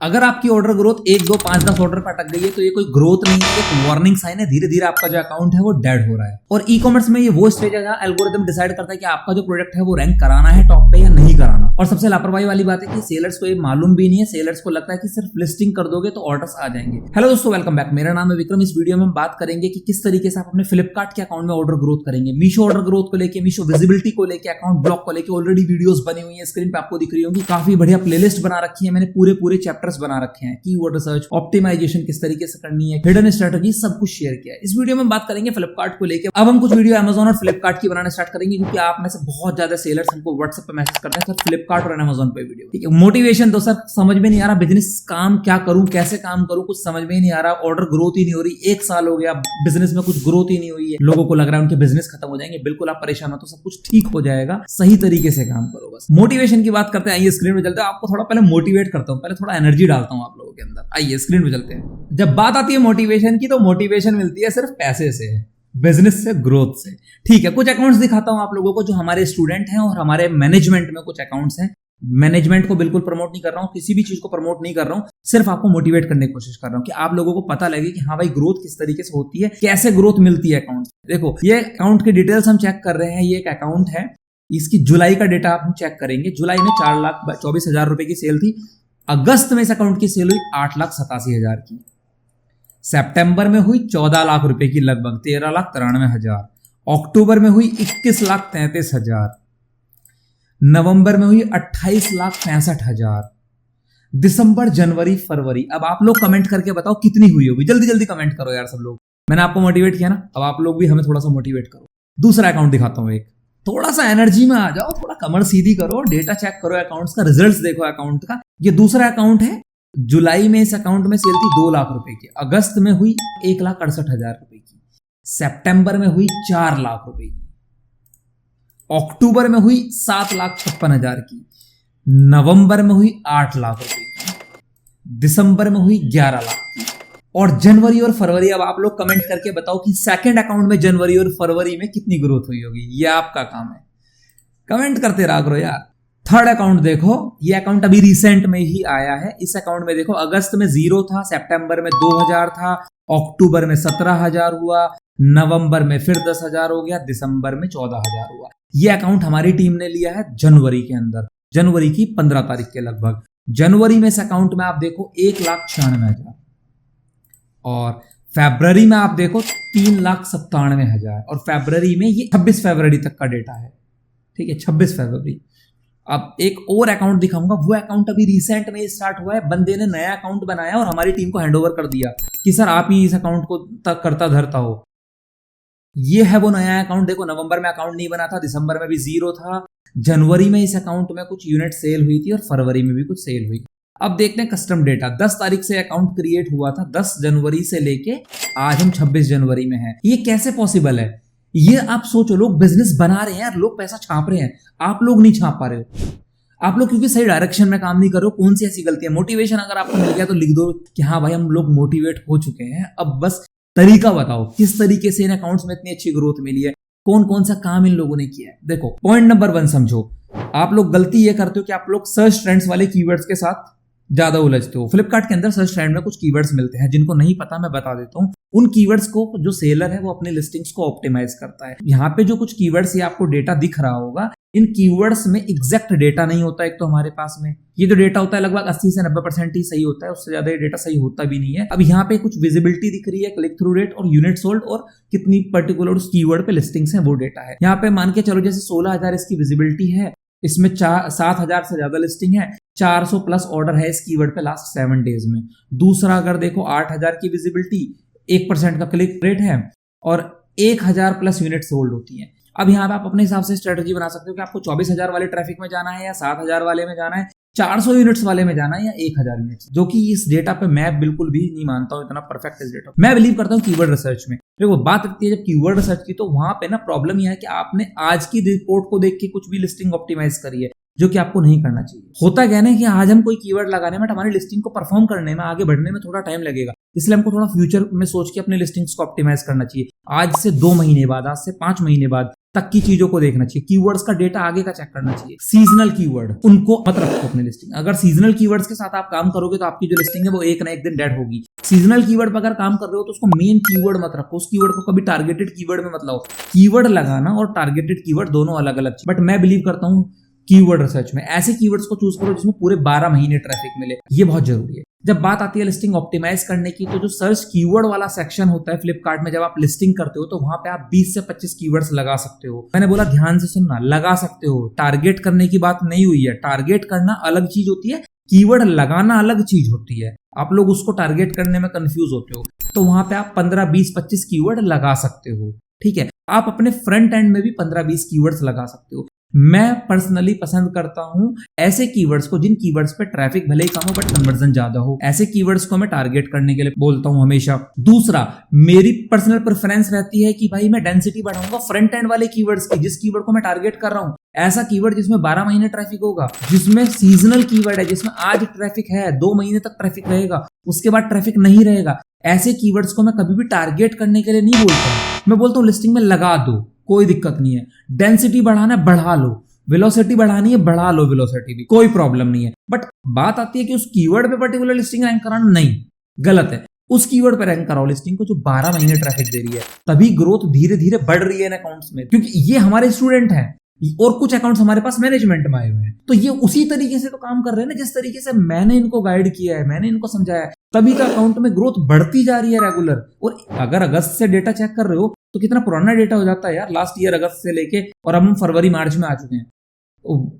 अगर आपकी order growth 1, 2, 5, 10 order पर अटक गई है तो ये कोई ग्रोथ नहीं है, एक वार्निंग साइन है। धीरे धीरे आपका जो अकाउंट है वो डेड हो रहा है। और ई कॉमर्स में ये वो स्टेज है जहां एल्गोरिथम डिसाइड करता है कि आपका जो प्रोडक्ट है वो रैंक कराना है टॉप पे या नहीं कराना। और सबसे लापरवाही वाली बात है कि सेलर्स को ये मालूम भी नहीं है। सेलर्स को लगता है कि सिर्फ लिस्टिंग कर दोगे तो ऑर्डर्स आ जाएंगे। हेलो दोस्तों, वेलकम बैक। मेरा नाम है विक्रम। इस वीडियो में हम बात करेंगे कि किस तरीके से आप अपने फ्लिपकार्ट के अकाउंट में ऑर्डर ग्रोथ करेंगे। मीशो ऑर्डर ग्रोथ को लेकर, मीशो विजिबिलिटी को लेकर, अकाउंट ब्लॉक को लेकर ऑलरेडी वीडियोस बनी हुई है, स्क्रीन पे आपको दिख रही होगी। काफी बढ़िया प्लेलिस्ट बना रखी है मैंने, पूरे चैप्टर्स बना रखे हैं। कीवर्ड रिसर्च, ऑप्टिमाइजेशन किस तरीके से करनी है, हिडन स्ट्रेटजी, सब कुछ शेयर किया है। इस वीडियो में बात करेंगे फ्लिपकार्ट को लेकर। अब हम कुछ वीडियो अमेजॉन और फ्लिपकार्ट की बनाना स्टार्ट करेंगे, क्योंकि आप में से बहुत ज्यादा सेलर्स हमको व्हाट्सएप पे मैसेज करते हैं सर फ्लिपकार्ट और अमेजॉन पे वीडियो। ठीक है, मोटिवेशन तो सर समझ में नहीं आ रहा, बिजनेस काम क्या करूं, कैसे काम करूं, कुछ समझ में ही नहीं आ रहा। ऑर्डर ग्रोथ ही नहीं हो रही, 1 साल हो गया बिजनेस में कुछ ग्रोथ ही नहीं हुई है। लोगों को लग रहा है उनके बिजनेस खत्म हो जाएंगे। बिल्कुल आप परेशान हो तो सब कुछ ठीक हो जाएगा, सही तरीके से काम करो बस। मोटिवेशन की बात करते हैं, आइए स्क्रीन में चलते हैं। आपको थोड़ा पहले मोटिवेट करता हूं, पहले थोड़ा एनर्जी डालता हूं आप लोगों के अंदर। आइए स्क्रीन में चलते हैं। जब बात आती है मोटिवेशन की, तो मोटिवेशन मिलती है सिर्फ पैसे से, बिजनेस से, ग्रोथ से। ठीक है, कुछ अकाउंट्स दिखाता हूं आप लोगों को जो हमारे स्टूडेंट हैं और हमारे मैनेजमेंट में कुछ अकाउंट्स हैं। मैनेजमेंट को बिल्कुल प्रमोट नहीं कर रहा हूं, किसी भी चीज को प्रमोट नहीं कर रहा हूं, सिर्फ आपको मोटिवेट करने की कोशिश कर रहा हूं कि आप लोगों को पता लगे कि हाँ भाई ग्रोथ किस तरीके से होती है, कैसे ग्रोथ मिलती है अकाउंट। देखो, ये अकाउंट की डिटेल्स हम चेक कर रहे हैं। ये एक अकाउंट है, इसकी जुलाई का डेटा आप हम चेक करेंगे। जुलाई में 4,24,000 रुपए की सेल थी। अगस्त में इस अकाउंट की सेल हुई 8,87,000 की। सितंबर में हुई 14 लाख रुपए की, लगभग 13,93,000। अक्टूबर में हुई 21,33,000। नवंबर में हुई 28,65,000। दिसंबर, जनवरी, फरवरी। अब आप लोग कमेंट करके बताओ कितनी हुई होगी। जल्दी जल्दी कमेंट करो यार सब लोग। मैंने आपको मोटिवेट किया ना, अब आप लोग भी हमें थोड़ा सा मोटिवेट करो। दूसरा अकाउंट दिखाता हूं एक, थोड़ा सा एनर्जी में आ जाओ, थोड़ा कमर सीधी करो, डेटा चेक करो, अकाउंट्स का रिजल्ट्स देखो अकाउंट का। ये दूसरा अकाउंट है। जुलाई में इस अकाउंट में सेल थी 2 लाख रुपए की। अगस्त में हुई 1,68,000 रुपए की। सितंबर में हुई 4 लाख रुपए की। अक्टूबर में हुई 7,56,000 की। नवंबर में हुई 8 लाख रुपए की। दिसंबर में हुई 11 लाख की। और जनवरी और फरवरी, अब आप लोग कमेंट करके बताओ कि सेकंड अकाउंट में जनवरी और फरवरी में कितनी ग्रोथ हुई होगी। ये आपका काम है, कमेंट करते रहा करो यार। थर्ड अकाउंट देखो, ये अकाउंट अभी रिसेंट में ही आया है। इस अकाउंट में देखो, अगस्त में 0 था, सितंबर में 2,000 था, अक्टूबर में 17,000 हुआ, नवंबर में फिर 10,000 हो गया, दिसंबर में 14,000 हुआ। ये अकाउंट हमारी टीम ने लिया है जनवरी के अंदर, जनवरी की 15 तारीख के लगभग। जनवरी में इस अकाउंट में आप देखो 1,96,000। और फरवरी में आप देखो 3,97,000। और फरवरी में, ये 26 फरवरी तक का डेटा है। ठीक है, 26 फरवरी। अब एक और अकाउंट दिखाऊंगा, वो अकाउंट अभी रिसेंट में स्टार्ट हुआ है। बंदे ने नया अकाउंट बनाया और हमारी टीम को हैंडओवर कर दिया कि सर आप ही इस अकाउंट को तक करता धरता हो। ये है वो नया अकाउंट। देखो, नवंबर में अकाउंट नहीं बना था, दिसंबर में भी 0 था, जनवरी में इस अकाउंट में कुछ यूनिट सेल हुई थी और फरवरी में भी कुछ सेल हुई। अब देखते हैं कस्टम डेटा। 10 तारीख से अकाउंट क्रिएट हुआ था, 10 जनवरी से लेके आज हम 26 जनवरी में हैं। ये कैसे पॉसिबल है? ये आप सोचो, लोग बिजनेस बना रहे हैं यार, लोग पैसा छाप रहे हैं, आप लोग नहीं छाप पा रहे हो। आप लोग क्योंकि सही डायरेक्शन में काम नहीं कर रहे हो। कौन सी ऐसी गलती है? मोटिवेशन अगर आपको मिल गया तो लिख दो कि हाँ भाई हम लोग मोटिवेट हो चुके हैं। अब बस तरीका बताओ किस तरीके से इन अकाउंट्स में इतनी अच्छी ग्रोथ मिली है, कौन कौन सा काम इन लोगों ने किया है। देखो, पॉइंट नंबर 1 समझो। आप लोग गलती ये करते हो कि आप लोग सर्च ट्रेंड्स वाले कीवर्ड्स के साथ ज्यादा उलझते हो। फ्लिपकार्ट के अंदर सर्च ट्रेंड में कुछ कीवर्ड्स मिलते हैं, जिनको नहीं पता मैं बता देता हूं। उन कीवर्ड्स को जो सेलर है वो अपनी लिस्टिंग्स को ऑप्टिमाइज करता है। यहाँ पे जो कुछ कीवर्ड्स ये आपको डेटा दिख रहा होगा, इन कीवर्ड्स में एग्जैक्ट डेटा नहीं होता। एक तो हमारे पास में ये जो डेटा होता है लगभग 80 से 90% ही सही होता है, उससे ज्यादा ये डेटा सही होता भी नहीं है। अब यहाँ पे कुछ विजिबिलिटी दिख रही है, क्लिक थ्रू रेट और यूनिट सोल्ड और कितनी पर्टिकुलर उस कीवर्ड पे लिस्टिंग्स हैं, वो डेटा है। यहाँ पे मान के चलो जैसे 16,000 इसकी विजिबिलिटी है, इसमें 7,000 से ज्यादा लिस्टिंग है, 400 प्लस ऑर्डर है इस कीवर्ड पे लास्ट 7 डेज में। दूसरा अगर देखो 8,000 की विजिबिलिटी, 1% का क्लिक रेट है और 1,000 प्लस यूनिट सोल्ड होती है। अब यहाँ पे आप अपने हिसाब से स्ट्रेटजी बना सकते हो कि आपको 24,000 वाले ट्रैफिक में जाना है या 7,000 वाले में जाना है, 400 यूनिट्स वाले में जाना है या 1,000 यूनिट्स। जो कि इस डेटा पे मैं बिल्कुल भी नहीं मानता हूं इतना परफेक्ट इस डेटा। मैं बिलीव करता हूं कीवर्ड रिसर्च में। देखो, बात आती है जब कीवर्ड रिसर्च की, तो वहां पे ना प्रॉब्लम यह है कि आपने आज की रिपोर्ट को देख के कुछ भी लिस्टिंग ऑप्टिमाइज करी है, जो कि आपको नहीं करना चाहिए। होता क्या है कि आज हम कोई कीवर्ड लगाने में, हमारी लिस्टिंग को परफॉर्म करने में, आगे बढ़ने में थोड़ा टाइम लगेगा। इसलिए हमको थोड़ा फ्यूचर में सोच के अपने लिस्टिंग्स को ऑप्टिमाइज करना चाहिए। आज से 2 महीने बाद, आज से 5 महीने बाद तक की चीजों को देखना चाहिए। कीवर्ड्स का डेटा आगे का चेक करना चाहिए। सीजनल कीवर्ड उनको मत रखो अपनी लिस्टिंग। अगर सीजनल कीवर्ड्स के साथ आप काम करोगे तो आपकी जो लिस्टिंग है वो एक ना एक दिन डेड होगी। सीजनल कीवर्ड पर अगर काम कर रहे हो तो उसको मेन कीवर्ड मत रखो, उस कीवर्ड को कभी टारगेटेड कीवर्ड में मत लाओ। कीवर्ड लगाना और टारगेटेड कीवर्ड दोनों अलग अलग, बट मैं बिलीव करता हूँ कीवर्ड रिसर्च में ऐसे कीवर्ड्स को चूज करो जिसमें पूरे 12 महीने ट्रैफिक मिले, ये बहुत जरूरी है। जब बात आती है लिस्टिंग ऑप्टिमाइज करने की, तो जो सर्च कीवर्ड वाला सेक्शन होता है फ्लिपकार्ट में, जब आप लिस्टिंग करते हो तो वहां पे आप 20 से 25 कीवर्ड्स लगा सकते हो। मैंने बोला ध्यान से सुनना, लगा सकते हो। टारगेट करने की बात नहीं हुई है। टारगेट करना अलग चीज होती है, कीवर्ड लगाना अलग चीज होती है। आप लोग उसको टारगेट करने में कंफ्यूज होते हो। तो वहां पे आप 15, 20, 25 कीवर्ड लगा सकते हो। ठीक है, आप अपने फ्रंट एंड में भी 15, 20 कीवर्ड्स लगा सकते हो। मैं पर्सनली पसंद करता हूं ऐसे कीवर्ड्स को जिन कीवर्ड्स पे ट्रैफिक भले ही कम हो बट कन्वर्जन ज्यादा हो। ऐसे कीवर्ड्स को मैं टारगेट करने के लिए बोलता हूं हमेशा। दूसरा, मेरी पर्सनल प्रेफरेंस रहती है कि भाई मैं डेंसिटी बढ़ाऊंगा फ्रंट एंड वाले कीवर्ड्स की। जिस कीवर्ड को मैं टारगेट कर रहा हूं, ऐसा कीवर्ड जिसमें 12 महीने ट्रैफिक होगा, जिसमें सीजनल कीवर्ड है, जिसमें आज ट्रैफिक है, 2 महीने तक ट्रैफिक रहेगा, उसके बाद ट्रैफिक नहीं रहेगा। ऐसे कीवर्ड्स को मैं कभी भी टारगेट करने के लिए नहीं बोलता। मैं बोलता हूं लिस्टिंग में लगा दो, कोई दिक्कत नहीं है। डेंसिटी बढ़ाना है बढ़ा लो, वेलोसिटी बढ़ानी है बढ़ा लो, वेलोसिटी भी कोई प्रॉब्लम नहीं है। बट बात आती है कि उस कीवर्ड पे पर्टिकुलर लिस्टिंग रैंक कराना, नहीं, गलत है। उस कीवर्ड पे रैंक कराओ लिस्टिंग को जो 12 महीने ट्रैफिक दे रही है, तभी ग्रोथ धीरे धीरे बढ़ रही है इन अकाउंट्स में। क्योंकि ये हमारे स्टूडेंट हैं और कुछ अकाउंट्स हमारे पास मैनेजमेंट में आए हुए हैं, तो ये उसी तरीके से तो काम कर रहे हैं ना जिस तरीके से मैंने इनको गाइड किया है, मैंने इनको समझाया है, तभी तो अकाउंट में ग्रोथ बढ़ती जा रही है रेगुलर। और अगर अगस्त से डेटा चेक कर रहे हो तो कितना पुराना डेटा हो जाता है यार, लास्ट ईयर अगस्त से लेके, और अब हम फरवरी मार्च में आ चुके हैं।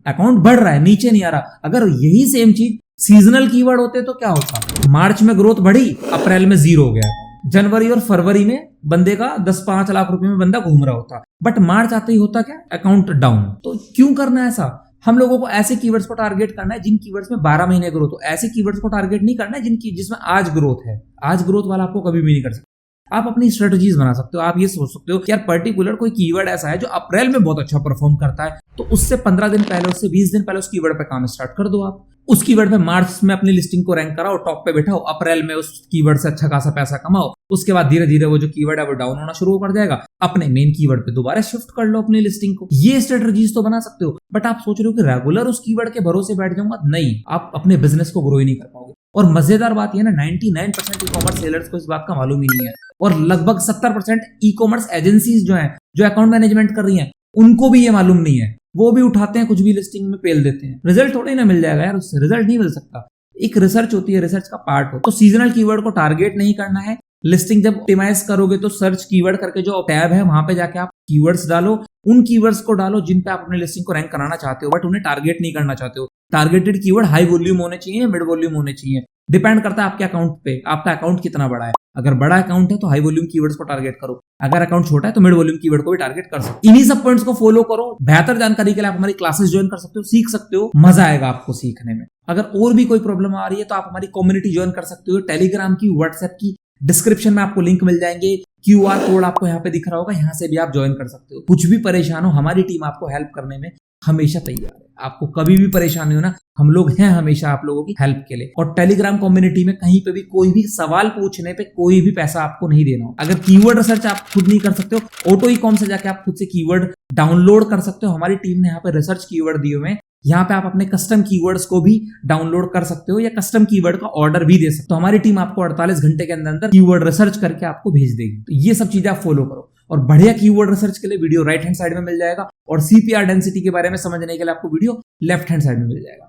अकाउंट बढ़ रहा है, नीचे नहीं आ रहा। अगर यही सेम चीज सीजनल कीवर्ड होते तो क्या होता? मार्च में ग्रोथ बढ़ी, अप्रैल में 0 हो गया। जनवरी और फरवरी में बंदे का 10-5 लाख रुपए में बंदा घूम रहा होता, बट मार्च आते ही होता क्या? Account down. तो क्यों करना है ऐसा? हम लोगों को ऐसे कीवर्ड्स को टारगेट करना है जिन कीवर्ड्स में 12 महीने ग्रोथ हो। ऐसे कीवर्ड्स को टारगेट नहीं करना है जिसमें आज ग्रोथ है। आज ग्रोथ वाला आपको कभी भी नहीं कर सकता। आप अपनी स्ट्रेटजीज बना सकते हो। आप ये सोच सकते हो कि यार पर्टिकुलर कोई कीवर्ड ऐसा है जो अप्रैल में बहुत अच्छा परफॉर्म करता है, तो उससे 15 दिन पहले, उससे 20 दिन पहले उस कीवर्ड पे काम स्टार्ट कर दो। आप उस कीवर्ड पे मार्च में अपनी लिस्टिंग को रैंक कराओ, टॉप पे बैठाओ, अप्रैल में उस कीवर्ड से अच्छा खासा पैसा कमाओ। उसके बाद धीरे धीरे वो जो कीवर्ड है वो डाउन होना शुरू कर जाएगा, अपने मेन कीवर्ड पे दोबारा शिफ्ट कर लो अपनी लिस्टिंग को। ये स्ट्रेटजीज तो बना सकते हो। बट आप सोच रहे हो कि रेगुलर उस कीवर्ड के भरोसे बैठ जाऊंगा, नहीं, आप अपने बिजनेस को ग्रो ही नहीं कर पाओगे। और मजेदार बात यह ना, 99% ई कॉमर्स सेलर्स को इस बात का मालूम ही नहीं है, और लगभग 70% ई कॉमर्स एजेंसीज जो हैं, जो अकाउंट मैनेजमेंट कर रही हैं, उनको भी ये मालूम नहीं है। वो भी उठाते हैं, कुछ भी लिस्टिंग में पेल देते हैं। रिजल्ट थोड़ी ना मिल जाएगा यार, उससे रिजल्ट नहीं मिल सकता। एक रिसर्च होती है, रिसर्च का पार्ट हो। तो सीजनल कीवर्ड को टारगेट नहीं करना है। लिस्टिंग जब ऑप्टिमाइज करोगे तो सर्च कीवर्ड करके जो टैब है वहां पे जाके आप कीवर्ड्स डालो, उन कीवर्ड्स को डालो जिन पे आप अपने लिस्टिंग को रैंक कराना चाहते हो, बट उन्हें टारगेट नहीं करना चाहते हो। टारगेटेड कीवर्ड हाई वॉल्यूम होने चाहिए, मिड वॉल्यूम होने चाहिए, डिपेंड करता है आपके अकाउंट पे, आपका अकाउंट कितना बड़ा है। अगर बड़ा अकाउंट है तो हाई वॉल्यूम कीवर्ड्स को टारगेट करो, अगर अकाउंट छोटा है तो मिड वॉल्यूम कीवर्ड को भी टारगेट कर सकते हो। इन्हीं सब पॉइंट्स को फॉलो करो। बेहतर जानकारी के लिए आप हमारी क्लासेस ज्वाइन कर सकते हो, सीख सकते हो, मजा आएगा आपको सीखने में। अगर और भी कोई प्रॉब्लम आ रही है तो आप हमारी कम्युनिटी ज्वाइन कर सकते हो, टेलीग्राम की, व्हाट्सएप की, डिस्क्रिप्शन में आपको लिंक मिल जाएंगे। QR कोड आपको यहाँ पे दिख रहा होगा, यहाँ से भी आप ज्वाइन कर सकते हो। कुछ भी परेशान हो, हमारी टीम आपको हेल्प करने में हमेशा तैयार है। आपको कभी भी परेशानी हो ना, हम लोग हैं हमेशा आप लोगों की हेल्प के लिए। और टेलीग्राम कम्युनिटी में कहीं पे भी कोई भी सवाल पूछने पे कोई भी पैसा आपको नहीं देना हो। अगर कीवर्ड रिसर्च आप खुद नहीं कर सकते हो, ऑटो ई कॉम से जाके आप खुद से कीवर्ड डाउनलोड कर सकते हो। हमारी टीम ने यहाँ पे रिसर्च कीवर्ड दिए हुए हैं, यहाँ पे आप अपने कस्टम कीवर्ड्स को भी डाउनलोड कर सकते हो या कस्टम कीवर्ड का ऑर्डर भी दे सकते हो। हमारी टीम आपको 48 घंटे के अंदर कीवर्ड रिसर्च करके आपको भेज देगी। तो ये सब चीजें आप फॉलो करो। और बढ़िया कीवर्ड रिसर्च के लिए वीडियो राइट हैंड साइड में मिल जाएगा, और CPR डेंसिटी के बारे में समझने के लिए आपको वीडियो लेफ्ट हैंड साइड में मिल जाएगा।